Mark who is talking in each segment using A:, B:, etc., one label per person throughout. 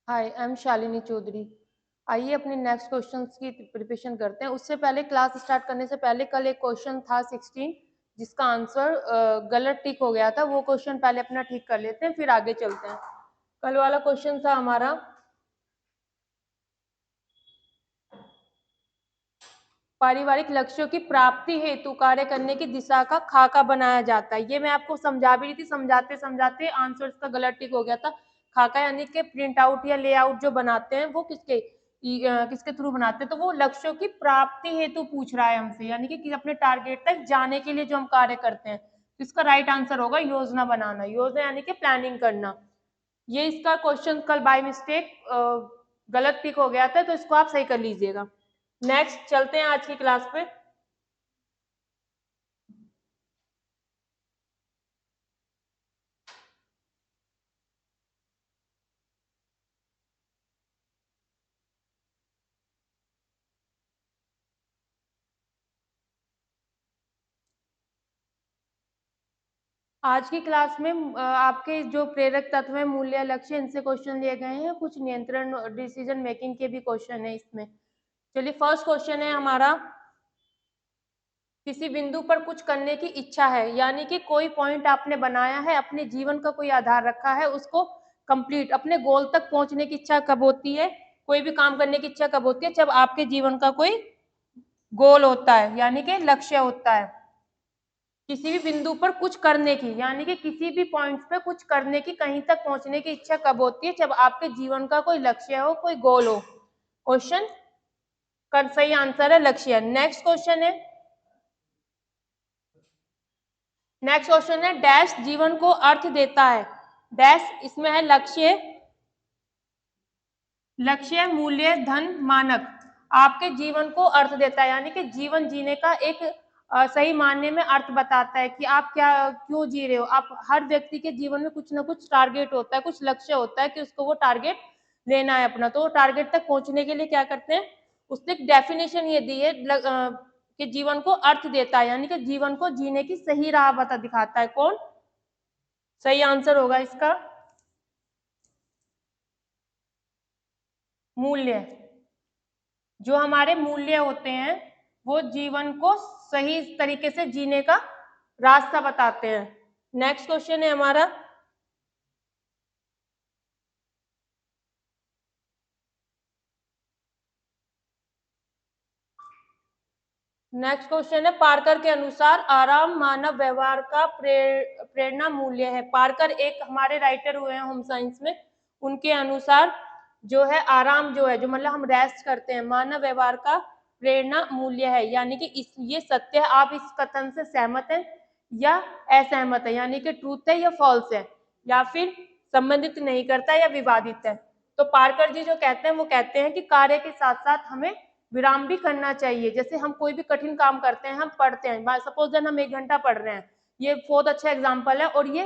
A: Hi, I am Shalini Chaudhary. आइए अपने next questions की प्रिपरेशन करते हैं। उससे पहले क्लास स्टार्ट करने से पहले कल एक क्वेश्चन था 16 जिसका आंसर गलत टिक हो गया था। वो क्वेश्चन पहले अपना ठीक कर लेते हैं, फिर आगे चलते हैं। कल वाला क्वेश्चन था हमारा, पारिवारिक लक्ष्यों की प्राप्ति हेतु कार्य करने की दिशा का खाका बनाया जाता है। ये मैं आपको समझा भी रही थी, समझाते समझाते आंसर का गलत टिक हो गया था। खाका यानी कि प्रिंट आउट या लेआउट जो बनाते हैं वो किसके थ्रू बनाते हैं, तो वो लक्ष्यों की प्राप्ति हेतु पूछ रहा है हमसे, यानी कि अपने टारगेट तक जाने के लिए जो हम कार्य करते हैं। तो इसका राइट आंसर होगा योजना बनाना। योजना यानी कि प्लानिंग करना। ये इसका क्वेश्चन कल बाय मिस्टेक गलत टिक हो गया था, तो इसको आप सही कर लीजिएगा। नेक्स्ट चलते हैं आज की क्लास पे। आज की क्लास में आपके जो प्रेरक तत्व है, मूल्य, लक्ष्य, इनसे क्वेश्चन लिए गए हैं। कुछ नियंत्रण डिसीजन मेकिंग के भी क्वेश्चन है इसमें। चलिए, फर्स्ट क्वेश्चन है हमारा, किसी बिंदु पर कुछ करने की इच्छा है, यानी कि कोई पॉइंट आपने बनाया है, अपने जीवन का कोई आधार रखा है, उसको कंप्लीट अपने गोल तक पहुंचने की इच्छा कब होती है, कोई भी काम करने की इच्छा कब होती है, जब आपके जीवन का कोई गोल होता है, यानी कि लक्ष्य होता है। किसी भी बिंदु पर कुछ करने की, यानी कि किसी भी पॉइंट पे कुछ करने की, कहीं तक पहुंचने की इच्छा कब होती है, जब आपके जीवन का कोई लक्ष्य हो, कोई गोल हो। क्वेश्चन का सही आंसर है लक्ष्य। नेक्स्ट क्वेश्चन है डैश जीवन को अर्थ देता है। डैश इसमें है लक्ष्य, लक्ष्य, मूल्य, धन, मानक। आपके जीवन को अर्थ देता है, यानी कि जीवन जीने का एक सही मायने में अर्थ बताता है कि आप क्या क्यों जी रहे हो। आप हर व्यक्ति के जीवन में कुछ ना कुछ टारगेट होता है, कुछ लक्ष्य होता है कि उसको वो टारगेट लेना है अपना। तो वो टारगेट तक पहुंचने के लिए क्या करते हैं, उसने एक डेफिनेशन ये दी है कि जीवन को अर्थ देता है, यानी कि जीवन को जीने की सही राह बता दिखाता है। कौन सही आंसर होगा इसका? मूल्य। जो हमारे मूल्य होते हैं वो जीवन को सही तरीके से जीने का रास्ता बताते हैं। नेक्स्ट क्वेश्चन है हमारा, नेक्स्ट क्वेश्चन है पार्कर के अनुसार आराम मानव व्यवहार का प्रेरणा मूल्य है। पार्कर एक हमारे राइटर हुए हैं होम साइंस में। उनके अनुसार जो है आराम, जो है जो मतलब हम रेस्ट करते हैं, मानव व्यवहार का प्रेरणा मूल्य है। यानी कि ये सत्य है। आप इस कथन से सहमत हैं या असहमत है, यानी कि ट्रूथ है या फॉल्स है, या फिर संबंधित नहीं करता या विवादित है। तो पार्कर जी जो कहते हैं वो कहते हैं कि कार्य के साथ साथ हमें विराम भी करना चाहिए। जैसे हम कोई भी कठिन काम करते हैं, हम पढ़ते हैं, सपोज देन हम 1 घंटा पढ़ रहे हैं, ये बहुत अच्छा एग्जाम्पल है, और ये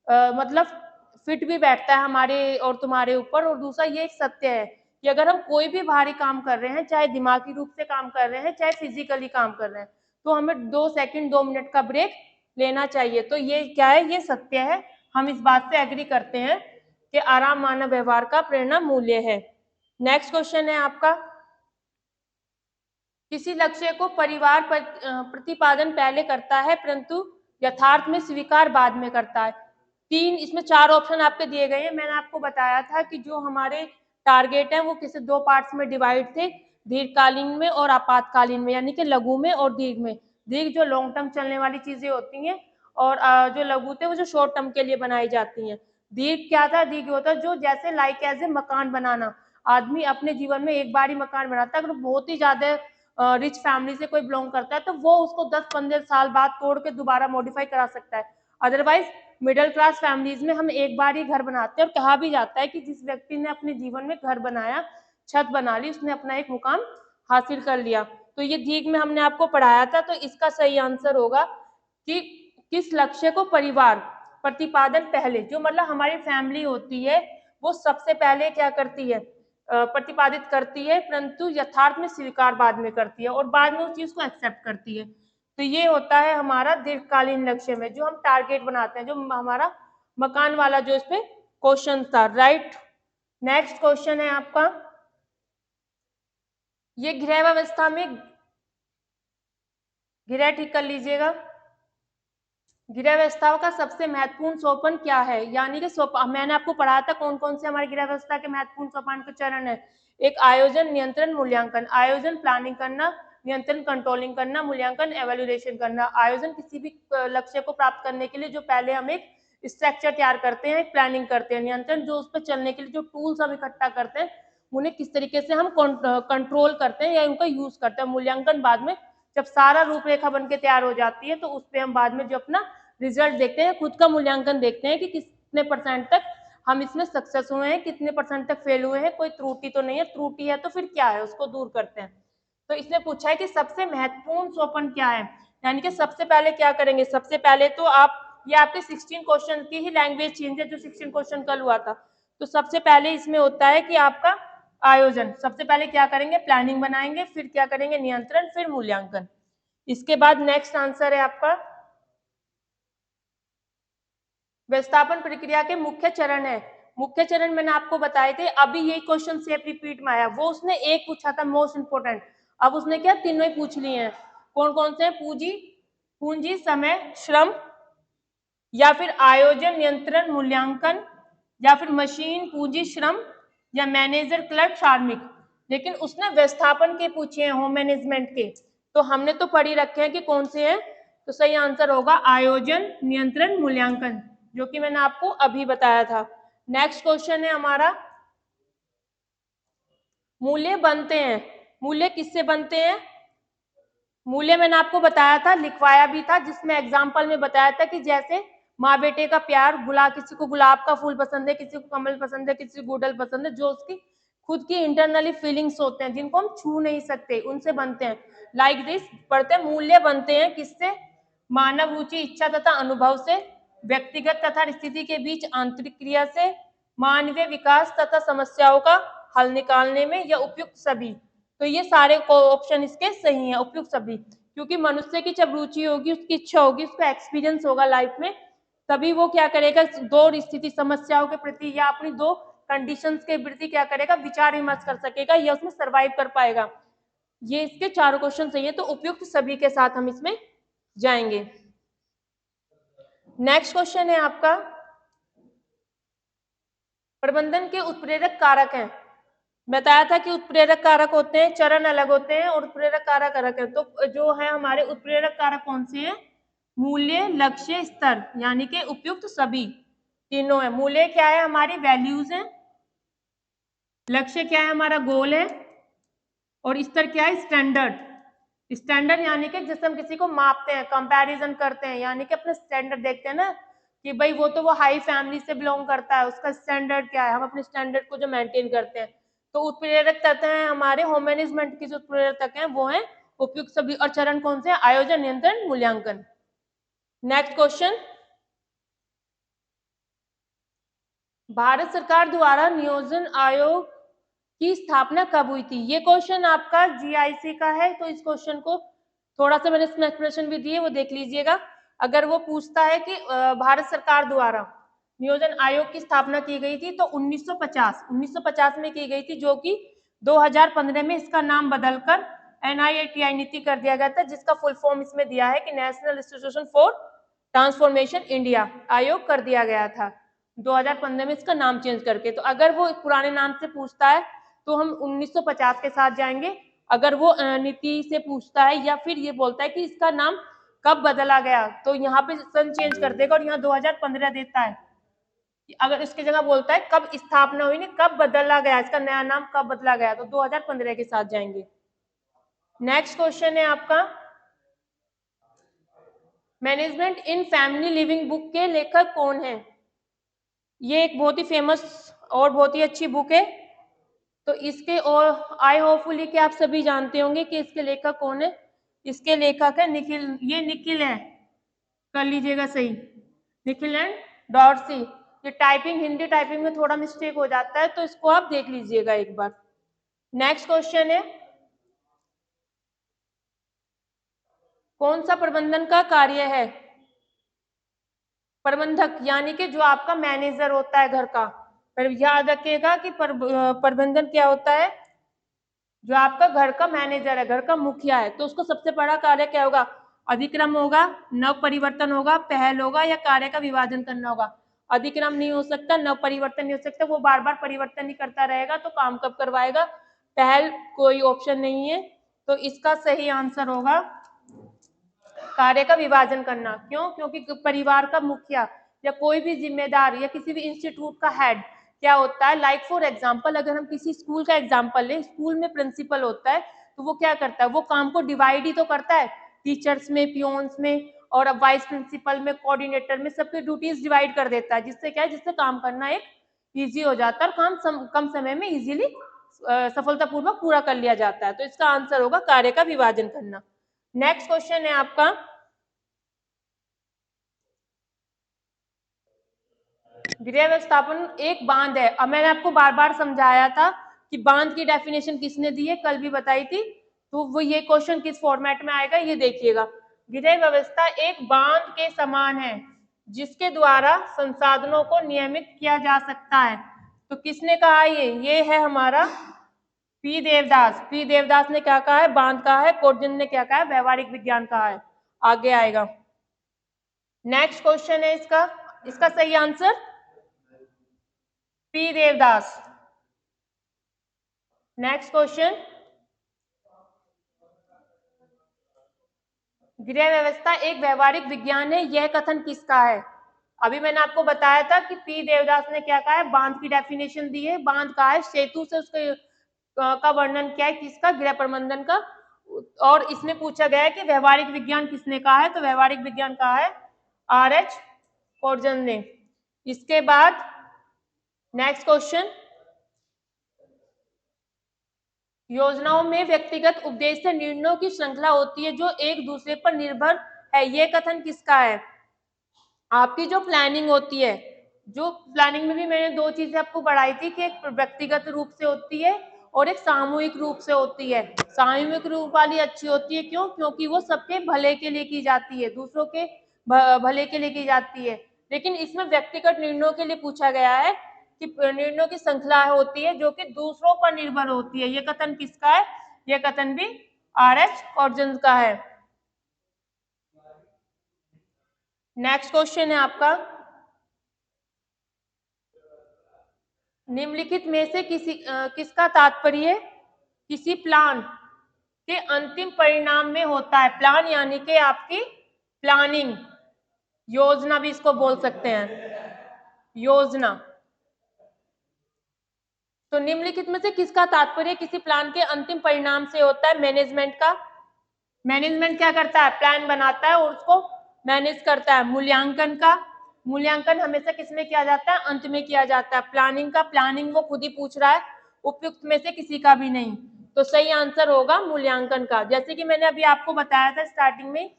A: मतलब फिट भी बैठता है हमारे और तुम्हारे ऊपर। और दूसरा ये एक सत्य है कि अगर हम कोई भी भारी काम कर रहे हैं, चाहे दिमागी रूप से काम कर रहे हैं, चाहे फिजिकली काम कर रहे हैं, तो हमें 2 सेकंड 2 मिनट का ब्रेक लेना चाहिए। तो ये क्या है, ये सत्य है। हम इस बात से एग्री करते हैं कि आराम मानव व्यवहार का प्रेरणा मूल्य है। नेक्स्ट क्वेश्चन है आपका, किसी लक्ष्य को परिवार प्रतिपादन पहले करता है परंतु यथार्थ में स्वीकार बाद में करता है। इसमें 4 ऑप्शन आपके दिए गए हैं। मैंने आपको बताया था कि जो हमारे टारगेट है वो किसी 2 पार्ट्स में डिवाइड थे, दीर्घकालीन में और आपातकालीन में, यानी कि लघु में और दीर्घ में। दीर्घ जो लॉन्ग टर्म चलने वाली चीजें होती हैं, और जो लघु थे वो जो शॉर्ट टर्म के लिए बनाई जाती हैं। दीर्घ क्या था, दीर्घ होता है जो जैसे लाइक एज ए मकान बनाना। आदमी अपने जीवन में एक बार ही मकान बनाता है। अगर बहुत ही ज्यादा रिच फैमिली से कोई बिलोंग करता है तो वो उसको 10-15 साल बाद तोड़ के दोबारा मॉडिफाई करा सकता है। अदरवाइज मिडिल क्लास फैमिलीज में हम एक बार ही घर बनाते हैं, और कहा भी जाता है कि जिस व्यक्ति ने अपने जीवन में घर बनाया, छत बना ली, उसने अपना एक मुकाम हासिल कर लिया। तो ये दीर्घ में हमने आपको पढ़ाया था। तो इसका सही आंसर होगा कि किस लक्ष्य को परिवार प्रतिपादन पहले, जो मतलब हमारी फैमिली होती है, वो सबसे पहले क्या करती है, प्रतिपादित करती है, परंतु यथार्थ में स्वीकार बाद में करती है, और बाद में उस चीज को एक्सेप्ट करती है। तो ये होता है हमारा दीर्घकालीन लक्ष्य में जो हम टारगेट बनाते हैं, जो हमारा मकान वाला जो इस पे क्वेश्चन था। राइट, नेक्स्ट क्वेश्चन है आपका, ये गृह व्यवस्था में, गृह ठीक कर लीजिएगा, गृह व्यवस्थाओं का सबसे महत्वपूर्ण सोपान क्या है? यानी कि मैंने आपको पढ़ाया था कौन कौन से हमारी गृह व्यवस्था के महत्वपूर्ण सोपान के चरण है। एक आयोजन, नियंत्रण, मूल्यांकन। आयोजन प्लानिंग करना, नियंत्रण कंट्रोलिंग करना, मूल्यांकन एवेल्युएशन करना। आयोजन किसी भी लक्ष्य को प्राप्त करने के लिए जो पहले हम एक स्ट्रक्चर तैयार करते हैं, प्लानिंग करते हैं। नियंत्रण जो उस पर चलने के लिए जो टूल्स हम इकट्ठा करते हैं उन्हें किस तरीके से हम कंट्रोल करते हैं या उनका यूज करते हैं। मूल्यांकन बाद में जब सारा रूपरेखा बन के तैयार हो जाती है तो उस पर हम बाद में जो अपना रिजल्ट देखते हैं, खुद का मूल्यांकन देखते हैं कि कितने परसेंट तक हम इसमें सक्सेस हुए हैं, कितने परसेंट तक फेल हुए हैं, कोई त्रुटि तो नहीं है, त्रुटि है तो फिर क्या है उसको दूर करते हैं। तो इसने पूछा है कि सबसे महत्वपूर्ण सोपान क्या है, यानी कि सबसे पहले क्या करेंगे। सबसे पहले तो आप, ये आपके 16 क्वेश्चन की ही लैंग्वेज चेंज है जो 16 क्वेश्चन कल हुआ था। तो सबसे पहले इसमें होता है कि आपका आयोजन, सबसे पहले क्या करेंगे, प्लानिंग बनाएंगे, फिर क्या करेंगे, नियंत्रण, फिर मूल्यांकन। इसके बाद नेक्स्ट आंसर है आपका, व्यवस्थापन प्रक्रिया के मुख्य चरण है। मुख्य चरण मैंने आपको बताए थे, अभी यही क्वेश्चन सेम रिपीट में आया, वो उसने एक पूछा था मोस्ट इंपोर्टेंट, अब उसने क्या तीनों ही पूछ लिए हैं। कौन कौन से? पूंजी, समय, श्रम, या फिर आयोजन, नियंत्रण, मूल्यांकन, या फिर मशीन, पूंजी, श्रम, या मैनेजर, क्लर्क, कार्मिक। लेकिन उसने व्यवस्थापन के पूछे हैं, होम मैनेजमेंट के, तो हमने तो पढ़ ही रखे हैं कि कौन से हैं। तो सही आंसर होगा आयोजन, नियंत्रण, मूल्यांकन, जो कि मैंने आपको अभी बताया था। नेक्स्ट क्वेश्चन है हमारा, मूल्य बनते हैं। मूल्य किससे बनते हैं? मूल्य मैंने आपको बताया था, लिखवाया भी था, जिसमें एग्जाम्पल में बताया था कि जैसे माँ बेटे का प्यार, किसी को गुलाब का फूल पसंद है, किसी को कमल पसंद है, किसी को गुड़हल पसंद है, जो उसकी खुद की इंटरनली फीलिंग्स होते हैं जिनको हम छू नहीं सकते, उनसे बनते हैं। लाइक दिस पढ़ते हैं, मूल्य बनते हैं किससे? मानव रुचि, इच्छा तथा अनुभव से, व्यक्तिगत तथा स्थिति के बीच आंतरिक क्रिया से, मानवीय विकास तथा समस्याओं का हल निकालने में, या उपयुक्त सभी। तो ये सारे ऑप्शन इसके सही हैं, उपयुक्त सभी, क्योंकि मनुष्य की जब रुचि होगी, उसकी इच्छा होगी, उसका एक्सपीरियंस होगा लाइफ में, तभी वो क्या करेगा, दो स्थिति समस्याओं के प्रति या अपनी दो कंडीशंस के प्रति क्या करेगा, विचार विमर्श कर सकेगा या उसमें सरवाइव कर पाएगा। ये इसके चारों क्वेश्चन सही है, तो उपयुक्त सभी के साथ हम इसमें जाएंगे। नेक्स्ट क्वेश्चन है आपका, प्रबंधन के उत्प्रेरक कारक हैं। बताया था कि उत्प्रेरक कारक होते हैं, चरण अलग होते हैं और उत्प्रेरक कारक अलग है। तो जो है हमारे उत्प्रेरक कारक कौन से हैं? मूल्य, लक्ष्य, स्तर, यानी कि उपयुक्त सभी तीनों है। मूल्य क्या है? हमारी वैल्यूज है। लक्ष्य क्या है? हमारा गोल है। और स्तर क्या है? स्टैंडर्ड। स्टैंडर्ड यानी कि जैसे हम किसी को मापते हैं, कंपैरिजन करते हैं, यानी कि अपने स्टैंडर्ड देखते हैं ना कि भाई वो हाई फैमिली से बिलोंग करता है, उसका स्टैंडर्ड क्या है, हम अपने स्टैंडर्ड को जो मेंटेन करते हैं। तो उत्प्रेरक तत्व हैं हमारे होम मैनेजमेंट की, जो उत्प्रेरक तत्व हैं वो हैं उपयुक्त सभी। और चरण कौन से? आयोजन, नियंत्रण, मूल्यांकन। नेक्स्ट क्वेश्चन, भारत सरकार द्वारा नियोजन आयोग की स्थापना कब हुई थी? ये क्वेश्चन आपका जीआईसी का है, तो इस क्वेश्चन को थोड़ा सा मैंने इसमें एक्सप्लेनेशन भी दिए, वो देख लीजिएगा। अगर वो पूछता है कि भारत सरकार द्वारा नियोजन आयोग की स्थापना की गई थी, तो 1950 में की गई थी, जो कि 2015 में इसका नाम बदलकर NITI नीति कर दिया गया था, जिसका फुल फॉर्म इसमें दिया है कि national institution for transformation India आयोग कर दिया गया था 2015 में इसका नाम चेंज करके। तो अगर वो पुराने नाम से पूछता है तो हम 1950 के साथ जाएंगे। अगर वो नीति से पूछता है या फिर ये बोलता है कि इसका नाम कब बदला गया, तो यहाँ पे सन चेंज कर देगा और यहाँ 2015 देता है। अगर इसकी जगह बोलता है कब स्थापना हुई, नहीं कब बदला गया, इसका नया नाम कब बदला गया, तो 2015 के साथ जाएंगे। नेक्स्ट क्वेश्चन है आपका, management in family living book के लेखक कौन है? ये एक बहुत ही फेमस और बहुत ही अच्छी बुक है। तो इसके, और आई होपफुली कि आप सभी जानते होंगे कि इसके लेखक कौन है। इसके लेखक है निखिल, ये निखिल है, कर लीजिएगा सही, निखिल एंड डॉर्सी। ये टाइपिंग, हिंदी टाइपिंग में थोड़ा मिस्टेक हो जाता है, तो इसको आप देख लीजिएगा एक बार। नेक्स्ट क्वेश्चन है, कौन सा प्रबंधन का कार्य है? प्रबंधक यानी कि जो आपका मैनेजर होता है घर का, पर याद रखिएगा कि प्रबंधन क्या होता है, जो आपका घर का मैनेजर है, घर का मुखिया है, तो उसको सबसे बड़ा कार्य क्या होगा, अधिक्रम होगा, नव परिवर्तन होगा, पहल होगा, या कार्य का विभाजन करना होगा। अधिक्रम नहीं हो सकता, नव परिवर्तन नहीं हो सकता, वो बार बार परिवर्तन ही करता रहेगा तो काम कब करवाएगा। पहल कोई ऑप्शन नहीं है, तो इसका सही आंसर होगा कार्य का विभाजन करना। क्यों? क्योंकि परिवार का मुखिया या कोई भी जिम्मेदार या किसी भी इंस्टीट्यूट का हेड क्या होता है, लाइक फॉर एग्जाम्पल अगर हम किसी स्कूल का एग्जाम्पल लें, स्कूल में प्रिंसिपल होता है, तो वो क्या करता है, वो काम को डिवाइड ही तो करता है, टीचर्स में, पियोन्स में, और वाइस प्रिंसिपल में, कोऑर्डिनेटर में, सबकी ड्यूटीज डिवाइड कर देता है, जिससे क्या है, जिससे काम करना एक ईजी हो जाता है और काम कम समय में इजीली सफलतापूर्वक पूरा कर लिया जाता है। तो इसका आंसर होगा कार्य का विभाजन करना। नेक्स्ट क्वेश्चन है आपका, गृह व्यवस्थापन एक बांध है। अब मैंने आपको बार बार समझाया था कि बांध की डेफिनेशन किसने दी है, कल भी बताई थी, तो वो ये क्वेश्चन किस फॉर्मेट में आएगा ये देखिएगा। गृह व्यवस्था एक बांध के समान है जिसके द्वारा संसाधनों को नियमित किया जा सकता है। तो किसने कहा ये है हमारा पी देवदास। पी देवदास ने क्या कहा है, बांध कहा है। कोर्जन ने क्या कहा है, व्यवहारिक विज्ञान कहा है। आगे आएगा। नेक्स्ट क्वेश्चन है इसका सही answer P Devdas. Next question, गृह व्यवस्था एक व्यवहारिक विज्ञान है, यह कथन किसका है। अभी मैंने आपको बताया था कि पी देवदास ने क्या कहा है, बांध की डेफिनेशन दी है, बांध कहा है, सेतु से उसके का वर्णन क्या है, किसका, गृह प्रबंधन का। और इसमें पूछा गया है कि व्यवहारिक विज्ञान किसने कहा है, तो व्यवहारिक विज्ञान कहा है आर एच कोर्जन ने। इसके बाद नेक्स्ट क्वेश्चन, योजनाओं में व्यक्तिगत उद्देश्य निर्णयों की श्रृंखला होती है जो एक दूसरे पर निर्भर है, ये कथन किसका है। आपकी जो प्लानिंग होती है, जो प्लानिंग में भी मैंने दो चीजें आपको बढ़ाई थी कि एक व्यक्तिगत रूप से होती है और एक सामूहिक रूप से होती है। सामूहिक रूप वाली अच्छी होती है, क्यों, क्योंकि वो सबके भले के लिए की जाती है, दूसरों के भले के लिए की जाती है। लेकिन इसमें व्यक्तिगत निर्णयों के लिए पूछा गया है कि निर्णयों की श्रृंखला होती है जो कि दूसरों पर निर्भर होती है, ये कथन किसका है, ये कथन भी आर एच कोर्जन का है। नेक्स्ट क्वेश्चन है आपका, निम्नलिखित में से किसका तात्पर्य किसी प्लान के अंतिम परिणाम में होता है। प्लान यानी कि आपकी प्लानिंग, योजना भी इसको बोल सकते हैं, योजना। तो निम्नलिखित में से किसका तात्पर्य किसी प्लान के अंतिम परिणाम से होता है, मैनेजमेंट का। मैनेजमेंट क्या करता है, प्लान बनाता है और उसको मैनेज करता है। मूल्यांकन का, मूल्यांकन हमेशा किसमें किया जाता है, अंत में किया जाता है। प्लानिंग का, प्लानिंग वो खुद ही पूछ रहा है, उपयुक्त में से किसी का भी नहीं। तो सही आंसर होगा मूल्यांकन का। जैसे कि मैंने अभी आपको बताया था स्टार्टिंग में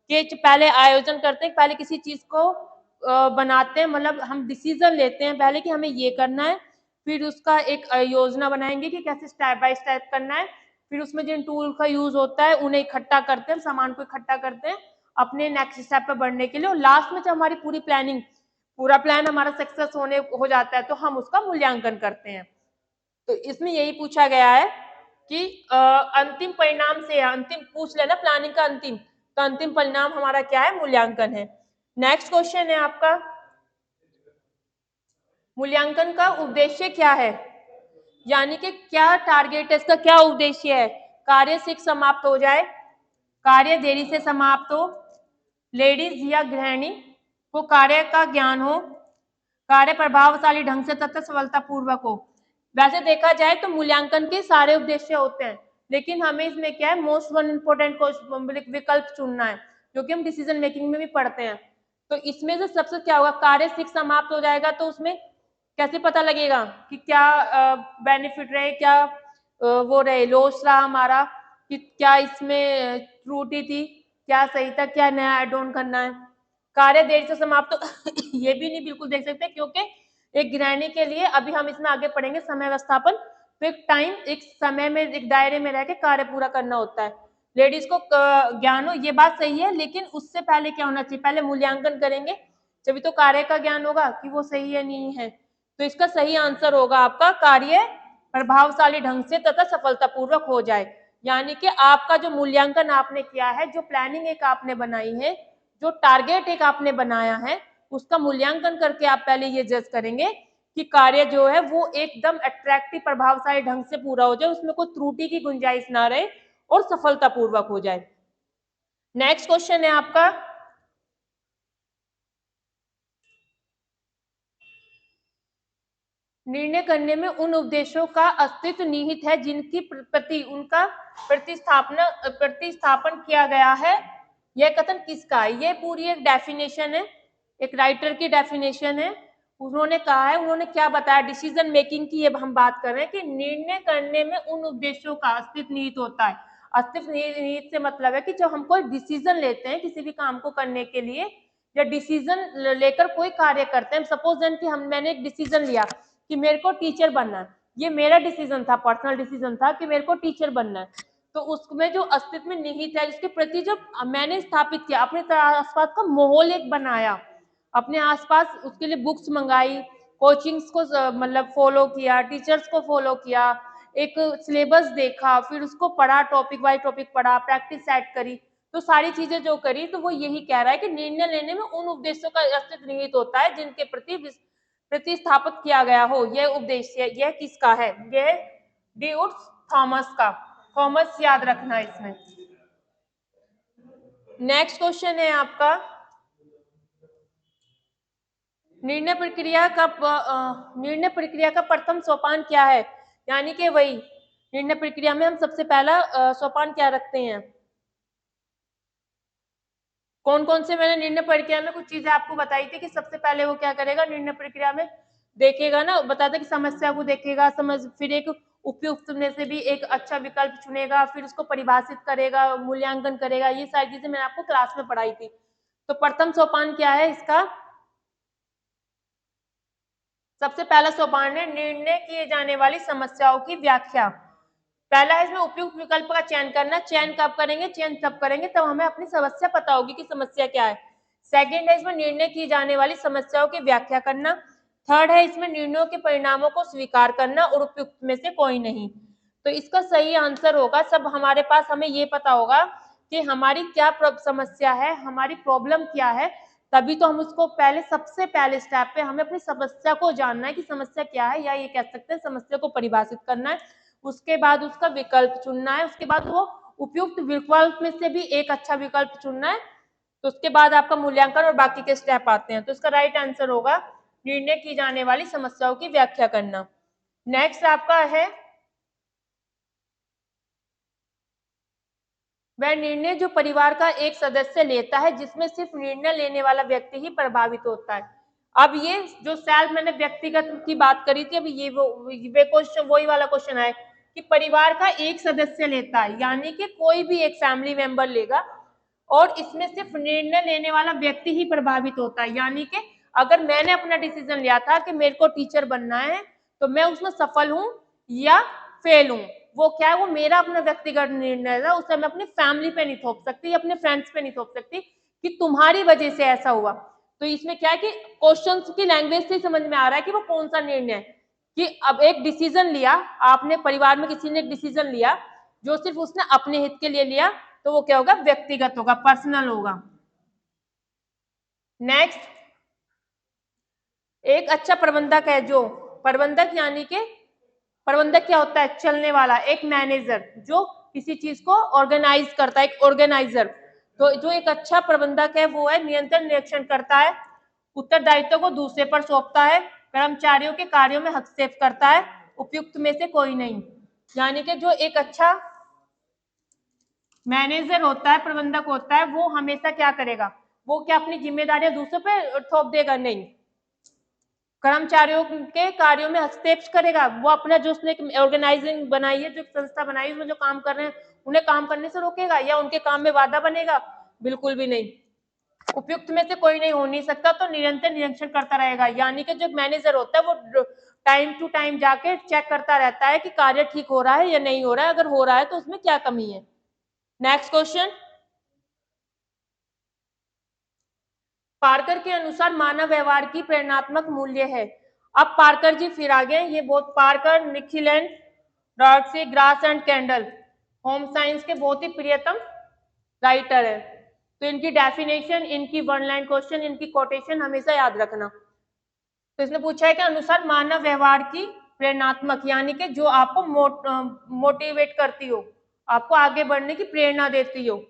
A: कि पहले आयोजन करते हैं, पहले किसी चीज को बनाते हैं, मतलब हम डिसीजन लेते हैं पहले कि हमें ये करना है, फिर उसका एक योजना बनाएंगे कि कैसे स्टेप बाय स्टेप करना है, फिर उसमें जिन टूल का यूज होता है उन्हें इकट्ठा करते हैं, सामान को इकट्ठा करते हैं अपने नेक्स्ट स्टेप पर बढ़ने के लिए, और लास्ट में जब हमारी पूरी प्लानिंग, पूरा प्लान हमारा सक्सेस हो जाता है तो हम उसका मूल्यांकन करते हैं। तो इसमें यही पूछा गया है कि अंतिम परिणाम से, अंतिम पूछ लेना प्लानिंग का अंतिम, तो अंतिम परिणाम हमारा क्या है, मूल्यांकन है। नेक्स्ट क्वेश्चन है आपका, मूल्यांकन का उद्देश्य क्या है, यानी कि क्या टारगेट है इसका, क्या उद्देश्य है। कार्य शीघ्र समाप्त हो जाए, कार्य देरी से समाप्त हो, लेडीज या गृहिणी को कार्य का ज्ञान हो, कार्य प्रभावशाली ढंग से तथा सफलतापूर्वक हो। वैसे देखा जाए तो मूल्यांकन के सारे उद्देश्य होते हैं, लेकिन हमें इसमें क्या है, मोस्ट वन इम्पोर्टेंट विकल्प चुनना है, जो कि हम डिसीजन मेकिंग में भी पढ़ते हैं। तो इसमें से सबसे क्या होगा, कार्य शीघ्र समाप्त हो जाएगा, तो उसमें कैसे पता लगेगा कि क्या बेनिफिट रहे, क्या वो रहे, लॉस रहा हमारा, कि क्या इसमें त्रुटि थी, क्या सही था, क्या नया एड ऑन करना है। कार्य देर से समाप्त ये भी नहीं बिल्कुल देख सकते, क्योंकि एक गृहिणी के लिए, अभी हम इसमें आगे पढ़ेंगे समय व्यवस्थापन, तो एक टाइम, एक समय में, एक दायरे में रह के कार्य पूरा करना होता है। लेडीज को ज्ञान हो, ये बात सही है, लेकिन उससे पहले क्या होना चाहिए, पहले मूल्यांकन करेंगे, जब तो कार्य का ज्ञान होगा कि वो सही है नहीं है। तो इसका सही आंसर होगा आपका कार्य प्रभावशाली ढंग से तथा सफलतापूर्वक हो जाए। यानी कि आपका जो मूल्यांकन आपने किया है, जो प्लानिंग एक आपने बनाई है, जो टारगेट एक आपने बनाया है, उसका मूल्यांकन करके आप पहले ये जज करेंगे कि कार्य जो है वो एकदम अट्रैक्टिव प्रभावशाली ढंग से पूरा हो जाए, उसमें कोई त्रुटि की गुंजाइश ना रहे और सफलतापूर्वक हो जाए। नेक्स्ट क्वेश्चन है आपका, निर्णय करने में उन उद्देश्यों का अस्तित्व निहित है जिनकी प्रति उनका प्रतिस्थापन किया गया है। यह कथन किसका है? यह पूरी एक डेफिनेशन है, एक राइटर की डेफिनेशन है। उन्होंने कहा है, उन्होंने क्या बताया, डिसीजन मेकिंग की ये हम बात कर रहे हैं कि निर्णय करने में उन उद्देश्यों का अस्तित्व निहित होता है। अस्तित्व निहित से मतलब है कि जब हम कोई डिसीजन लेते हैं किसी भी काम को करने के लिए, या डिसीजन लेकर कोई कार्य करते हैं, सपोज देन कि मैंने एक डिसीजन लिया कि मेरे को टीचर बनना है, ये मेरा डिसीजन था, पर्सनल डिसीजन था कि मेरे को टीचर बनना है, तो उसमें जो अस्तित्व में निहित है, इसके प्रति जब मैंने स्थापित किया, अपने आसपास का माहौल एक बनाया, अपने आसपास उसके लिए बुक्स मंगाई, कोचिंग्स को मतलब फॉलो किया, टीचर्स को फॉलो किया, एक सिलेबस देखा, फिर उसको पढ़ा, टॉपिक बाय टॉपिक पढ़ा, प्रैक्टिस सेट करी, तो सारी चीजें जो करी, तो वो यही कह रहा है कि निर्णय लेने में उन उद्देश्यों का अस्तित्व निहित होता है जिनके प्रति प्रतिस्थापित किया गया हो। यह उद्देश्य, यह किसका है? यह ड्यूट्स थॉमस का, थॉमस याद रखना इसमें। नेक्स्ट क्वेश्चन है आपका, निर्णय प्रक्रिया का प्रथम सोपान क्या है? यानी कि वही निर्णय प्रक्रिया में हम सबसे पहला सोपान क्या रखते हैं? कौन कौन से मैंने निर्णय प्रक्रिया में कुछ चीजें आपको बताई थी कि सबसे पहले वो क्या करेगा निर्णय प्रक्रिया में, देखेगा ना, बताता कि समस्या को देखेगा, फिर एक उपयुक्त में से भी एक अच्छा विकल्प चुनेगा, फिर उसको परिभाषित करेगा, मूल्यांकन करेगा, ये सारी चीजें मैंने आपको क्लास में पढ़ाई थी। तो प्रथम सोपान क्या है इसका? सबसे पहला सोपान है निर्णय किए जाने वाली समस्याओं की व्याख्या। पहला है इसमें उपयुक्त विकल्प का चयन करना। चयन कब करेंगे? चयन तब करेंगे तब हमें अपनी समस्या पता होगी कि समस्या क्या है। सेकंड है इसमें निर्णय की जाने वाली समस्याओं की व्याख्या करना। थर्ड है इसमें निर्णयों के परिणामों को स्वीकार करना और उपयुक्त में से कोई नहीं। तो इसका सही आंसर होगा, सब हमारे पास हमें ये पता होगा कि हमारी क्या समस्या है, हमारी प्रॉब्लम क्या है, तभी तो हम उसको पहले सबसे पहले स्टेप पे हमें अपनी समस्या को जानना है कि समस्या क्या है, या ये कह सकते हैं समस्या को परिभाषित करना है, उसके बाद उसका विकल्प चुनना है, उसके बाद वो उपयुक्त विकल्प में से भी एक अच्छा विकल्प चुनना है, तो उसके बाद आपका मूल्यांकन और बाकी के स्टेप आते हैं। तो इसका राइट आंसर होगा निर्णय की जाने वाली समस्याओं की व्याख्या करना। नेक्स्ट आपका है, वह निर्णय जो परिवार का एक सदस्य लेता है जिसमें सिर्फ निर्णय लेने वाला व्यक्ति ही प्रभावित होता है। अब ये जो सेल्फ मैंने व्यक्तिगत की बात करी थी, अभी ये वो क्वेश्चन वही वाला क्वेश्चन है कि परिवार का एक सदस्य लेता है, यानी कि कोई भी एक फैमिली मेंबर लेगा और इसमें सिर्फ निर्णय लेने वाला व्यक्ति ही प्रभावित होता है। यानी कि अगर मैंने अपना डिसीजन लिया था कि मेरे को टीचर बनना है, तो मैं उसमें सफल हूं या फेल हूं, वो क्या है, वो मेरा अपना व्यक्तिगत निर्णय था, उसे मैं अपनी फैमिली पे नहीं थोप सकती, अपने फ्रेंड्स पे नहीं थोप सकती कि तुम्हारी वजह से ऐसा हुआ। तो इसमें क्या है कि क्वेश्चन की लैंग्वेज से समझ में आ रहा है कि वो कौन सा निर्णय है, कि अब एक डिसीजन लिया आपने, परिवार में किसी ने एक डिसीजन लिया जो सिर्फ उसने अपने हित के लिए लिया, तो वो क्या होगा? व्यक्तिगत होगा, पर्सनल होगा। नेक्स्ट, एक अच्छा प्रबंधक है जो, प्रबंधक यानी कि प्रबंधक क्या होता है? चलने वाला, एक मैनेजर जो किसी चीज को ऑर्गेनाइज करता है, एक ऑर्गेनाइजर। तो जो एक अच्छा प्रबंधक है वो है नियंत्रण निरीक्षण करता है, उत्तरदायित्व को दूसरे पर सौंपता है, कर्मचारियों के कार्यों में हस्तक्षेप करता है, उपयुक्त में से कोई नहीं। यानी कि जो एक अच्छा मैनेजर होता है, प्रबंधक होता है, वो हमेशा क्या करेगा? वो क्या अपनी जिम्मेदारियां दूसरों पे थोप देगा? नहीं, कर्मचारियों के कार्यों में हस्तक्षेप करेगा। वो अपना जो उसने ऑर्गेनाइजिंग बनाई है, जो संस्था बनाई है, उसमें जो काम कर रहे हैं उन्हें काम करने से रोकेगा या उनके काम में बाधा बनेगा? बिल्कुल भी नहीं। उपयुक्त में से कोई नहीं हो नहीं सकता, तो निरंतर निरीक्षण करता रहेगा। यानी कि जो मैनेजर होता है वो टाइम टू टाइम जाके चेक करता रहता है कि कार्य ठीक हो रहा है या नहीं हो रहा है, अगर हो रहा है तो उसमें क्या कमी है। नेक्स्ट क्वेश्चन, पार्कर के अनुसार मानव व्यवहार की प्रेरणात्मक मूल्य है। अब पार्कर जी फिर आ गए, ये बहुत Parker, Nickell and Dorsey, Gross and Crandall, home science के बहुत ही प्रियतम राइटर है। तो इनकी डेफिनेशन, इनकी वन लाइन क्वेश्चन, इनकी कोटेशन हमेशा याद रखना। तो इसने पूछा है कि अनुसार मानव व्यवहार की प्रेरणात्मक, यानी कि जो आपको मोटिवेट करती हो, आपको आगे बढ़ने की प्रेरणा देती हो,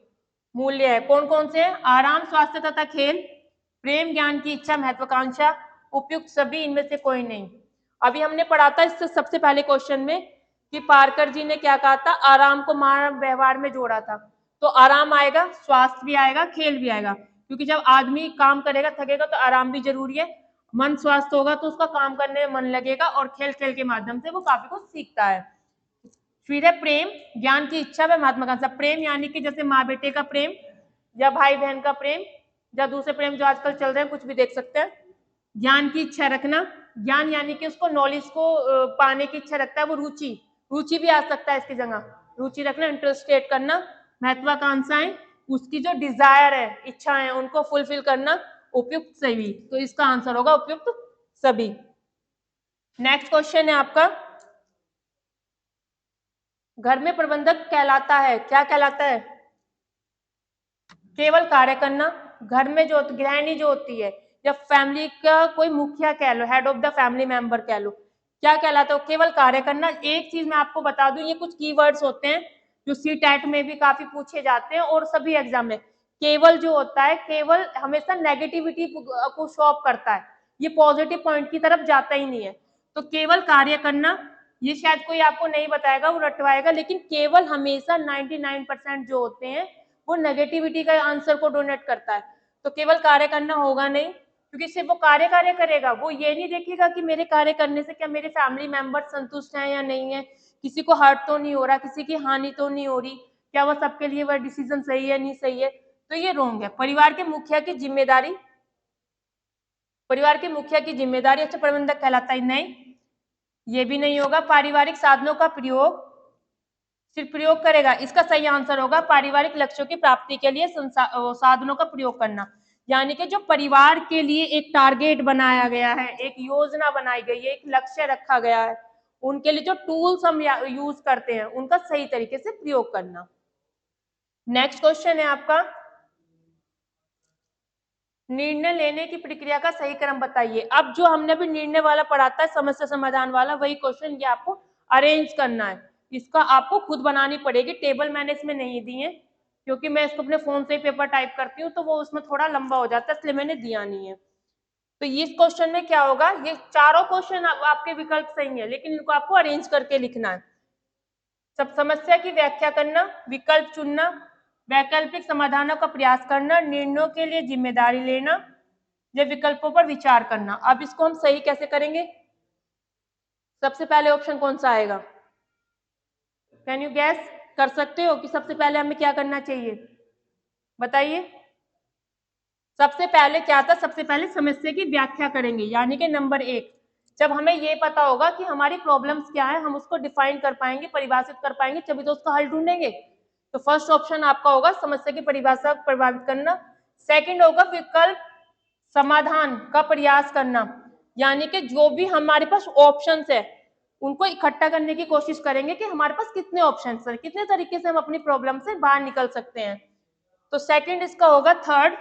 A: मूल्य है, कौन कौन से हैं? आराम, स्वास्थ्य तथा खेल, प्रेम, ज्ञान की इच्छा, महत्वाकांक्षा, उपयुक्त सभी, इनमें से कोई नहीं। अभी हमने पढ़ा था इससे सबसे पहले क्वेश्चन में कि पार्कर जी ने क्या कहा था, आराम को मानव व्यवहार में जोड़ा था। तो आराम आएगा, स्वास्थ्य भी आएगा, खेल भी आएगा, क्योंकि जब आदमी काम करेगा थकेगा तो आराम भी जरूरी है। मन स्वस्थ होगा तो उसका काम करने में मन लगेगा और खेल खेल के माध्यम से वो काफी कुछ सीखता है। फिर है प्रेम, ज्ञान की इच्छा व महत्वाकांक्षा। प्रेम यानी कि जैसे माँ बेटे का प्रेम, या भाई बहन का प्रेम, या दूसरे प्रेम जो आजकल चल रहे हैं, कुछ भी देख सकते हैं। ज्ञान की इच्छा रखना, ज्ञान यानी कि उसको नॉलेज को पाने की इच्छा रखता है, वो रुचि, रुचि भी आ सकता है इसकी जगह, रुचि रखना, इंटरेस्टेड करना। महत्वाकांक्षाएं, उसकी जो डिजायर है, इच्छाएं, उनको फुलफिल करना। उपयुक्त सभी, तो इसका आंसर होगा उपयुक्त सभी। नेक्स्ट क्वेश्चन है आपका, घर में प्रबंधक कहलाता है, क्या कहलाता है? केवल कार्य करना। घर में जो गृहिणी जो होती है, या फैमिली का कोई मुखिया कह लो, head of the family member कह लो, क्या कहलाता है? केवल कार्य करना। एक चीज मैं आपको बता दूं, ये कुछ कीवर्ड्स होते हैं जो सीटेट में भी काफी पूछे जाते हैं और सभी एग्जाम में। केवल जो होता है, केवल हमेशा नेगेटिविटी को शो ऑफ करता है, ये पॉजिटिव पॉइंट की तरफ जाता ही नहीं है। तो केवल कार्य करना, ये शायद कोई आपको नहीं बताएगा, वो रटवाएगा, लेकिन केवल हमेशा 99% जो होते हैं वो नेगेटिविटी का आंसर को डोनेट करता है। तो केवल कार्य करना होगा नहीं, क्योंकि सिर्फ वो कार्य करेगा, वो ये नहीं देखेगा कि मेरे कार्य करने से क्या मेरे फैमिली मेंबर संतुष्ट हैं या नहीं है, किसी को हर्ट तो नहीं हो रहा, किसी की हानि तो नहीं हो रही, क्या वह सबके लिए वह डिसीजन सही है नहीं सही है, तो ये रॉन्ग है। परिवार के मुखिया की जिम्मेदारी, परिवार के मुखिया की जिम्मेदारी अच्छा प्रबंधक कहलाता है? नहीं, ये भी नहीं होगा। पारिवारिक साधनों का प्रयोग, सिर्फ प्रयोग करेगा, इसका सही आंसर होगा पारिवारिक लक्ष्यों की प्राप्ति के लिए साधनों का प्रयोग करना। यानी कि जो परिवार के लिए एक टारगेट बनाया गया है, एक योजना बनाई गई है, एक लक्ष्य रखा गया है, उनके लिए जो टूल्स हम यूज करते हैं उनका सही तरीके से प्रयोग करना। नेक्स्ट क्वेश्चन है आपका, निर्णय लेने की प्रक्रिया का सही क्रम बताइए। अब जो हमने भी निर्णय वाला पढ़ा था, समस्या समाधान वाला, वही क्वेश्चन ये आपको अरेंज करना है, इसका आपको खुद बनानी पड़ेगी। टेबल मैंने इसमें नहीं दी है, क्योंकि मैं इसको अपने फोन से ही पेपर टाइप करती हूँ, तो वो उसमें थोड़ा लंबा हो जाता है, इसलिए मैंने दिया नहीं है। तो इस क्वेश्चन में क्या होगा, ये चारों क्वेश्चन आपके विकल्प सही है, लेकिन इनको आपको अरेंज करके लिखना है। सब समस्या की व्याख्या करना, विकल्प चुनना, वैकल्पिक समाधानों का प्रयास करना, निर्णयों के लिए जिम्मेदारी लेना, या विकल्पों पर विचार करना। अब इसको हम सही कैसे करेंगे? सबसे पहले ऑप्शन कौन सा आएगा? Can you gas? कर सकते हो कि सबसे पहले हमें क्या करना चाहिए, बताइए। सबसे पहले क्या था, सबसे पहले समस्या की व्याख्या करेंगे, यानी कि नंबर 1। जब हमें ये पता होगा कि हमारी प्रॉब्लम्स क्या है, हम उसको डिफाइन कर पाएंगे, परिभाषित कर पाएंगे, तभी तो उसका हल ढूंढेंगे। तो फर्स्ट ऑप्शन आपका होगा समस्या की परिभाषा प्रभावित करना। सेकंड होगा विकल्प समाधान का प्रयास करना, यानी कि जो भी हमारे पास ऑप्शंस है उनको इकट्ठा करने की कोशिश करेंगे कि हमारे पास कितने ऑप्शंस हैं, कितने तरीके से हम अपनी प्रॉब्लम से बाहर निकल सकते हैं। तो सेकंड इसका होगा थर्ड।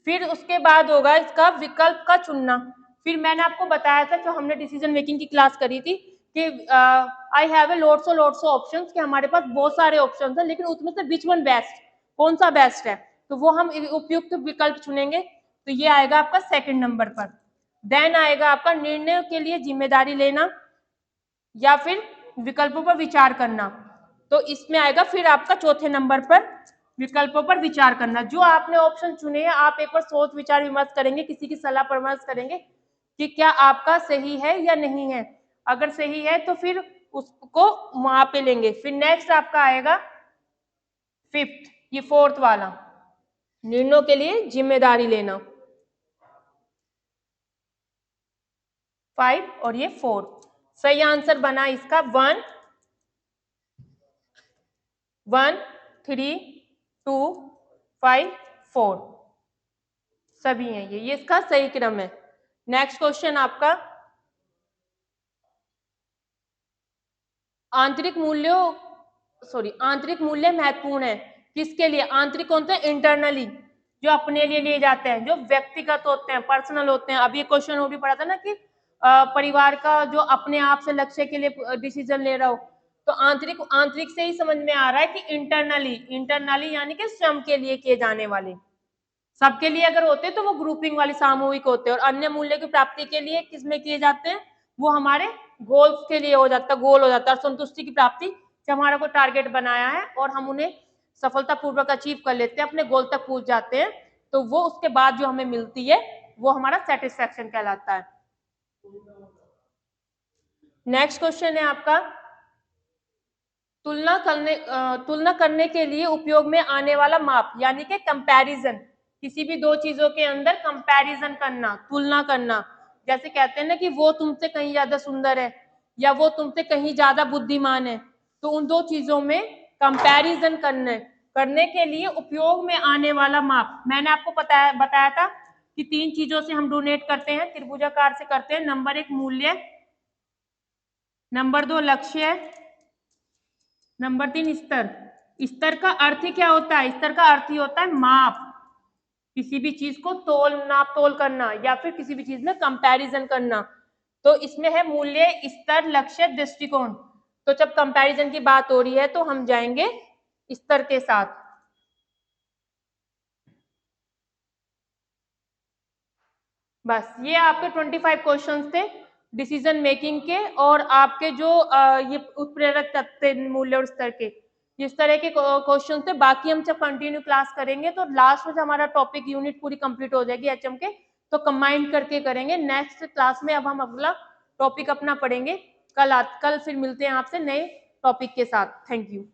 A: फिर उसके बाद होगा इसका विकल्प का चुनना। फिर मैंने आपको बताया था, जो हमने डिसीजन मेकिंग की क्लास करी थी, कि I have a lots of options, कि हमारे पास बहुत सारे ऑप्शंस हैं, लेकिन उसमें से विच वन बेस्ट, कौन सा बेस्ट है, तो वो हम उपयुक्त विकल्प चुनेंगे। तो ये आएगा आपका सेकंड नंबर पर। देन आएगा आपका निर्णय के लिए जिम्मेदारी लेना, या फिर विकल्पों पर विचार करना। तो इसमें आएगा फिर आपका चौथे नंबर पर विकल्पों पर विचार करना। जो आपने ऑप्शन चुने हैं, आप एक बार सोच विचार विमर्श करेंगे, किसी की सलाह परामर्श करेंगे कि क्या आपका सही है या नहीं है। अगर सही है तो फिर उसको वहां पे लेंगे। फिर नेक्स्ट आपका आएगा फिफ्थ, ये फोर्थ वाला, निर्णयों के लिए जिम्मेदारी लेना, 5 और ये 4। सही आंसर बना इसका 1, 3, 2, 5, 4 सभी हैं ये इसका सही क्रम है। नेक्स्ट क्वेश्चन आपका, आंतरिक मूल्य महत्वपूर्ण है किसके लिए? आंतरिक कौन सा? इंटरनली, जो अपने लिए जाते हैं, जो व्यक्तिगत होते हैं, पर्सनल होते हैं। अभी ये क्वेश्चन वो भी पढ़ा था ना कि परिवार का जो अपने आप से लक्ष्य के लिए डिसीजन ले रहा हो, तो आंतरिक से ही समझ में आ रहा है कि इंटरनली यानी कि स्वयं के लिए किए जाने वाले। सबके लिए अगर होते तो वो ग्रुपिंग वाली सामूहिक होते हैं, और अन्य मूल्य की प्राप्ति के लिए किसमें किए जाते हैं? वो हमारे गोल्स के लिए हो जाता है, गोल हो जाता है, संतुष्टि की प्राप्ति से हमारा कोई टारगेट बनाया है और हम उन्हें सफलतापूर्वक अचीव कर लेते हैं, अपने गोल तक पहुंच जाते हैं, तो वो उसके बाद जो हमें मिलती है वो हमारा सेटिस्फैक्शन कहलाता है। नेक्स्ट क्वेश्चन है आपका, तुलना करने के लिए उपयोग में आने वाला माप यानी कि कंपैरिजन। किसी भी दो चीजों के अंदर कंपैरिजन करना, तुलना करना, जैसे कहते हैं ना कि वो तुमसे कहीं ज्यादा सुंदर है या वो तुमसे कहीं ज्यादा बुद्धिमान है, तो उन दो चीजों में कंपैरिजन करने के लिए उपयोग में आने वाला माप मैंने आपको बताया था कि 3 चीजों से हम डोनेट करते हैं, त्रिभुजाकार से करते हैं। नंबर 1 मूल्य, नंबर 2 लक्ष्य, नंबर 3 स्तर। स्तर का अर्थ ही क्या होता है? स्तर का अर्थ ही होता है माप, किसी भी चीज को नाप तोल करना या फिर किसी भी चीज में कंपैरिजन करना। तो इसमें है मूल्य, स्तर, लक्ष्य, दृष्टिकोण। तो जब कंपैरिजन की बात हो रही है तो हम जाएंगे स्तर के साथ। बस ये आपके 25 क्वेश्चंस थे डिसीजन मेकिंग के, और आपके जो ये उत्प्रेरक तत्व मूल्य और स्तर के, इस तरह के क्वेश्चन थे। बाकी हम जब कंटिन्यू क्लास करेंगे तो लास्ट में हमारा टॉपिक यूनिट पूरी कंप्लीट हो जाएगी एचएम के, तो कंबाइन करके करेंगे। नेक्स्ट क्लास में अब हम अगला टॉपिक अपना पढ़ेंगे। कल फिर मिलते हैं आपसे नए टॉपिक के साथ। Thank you.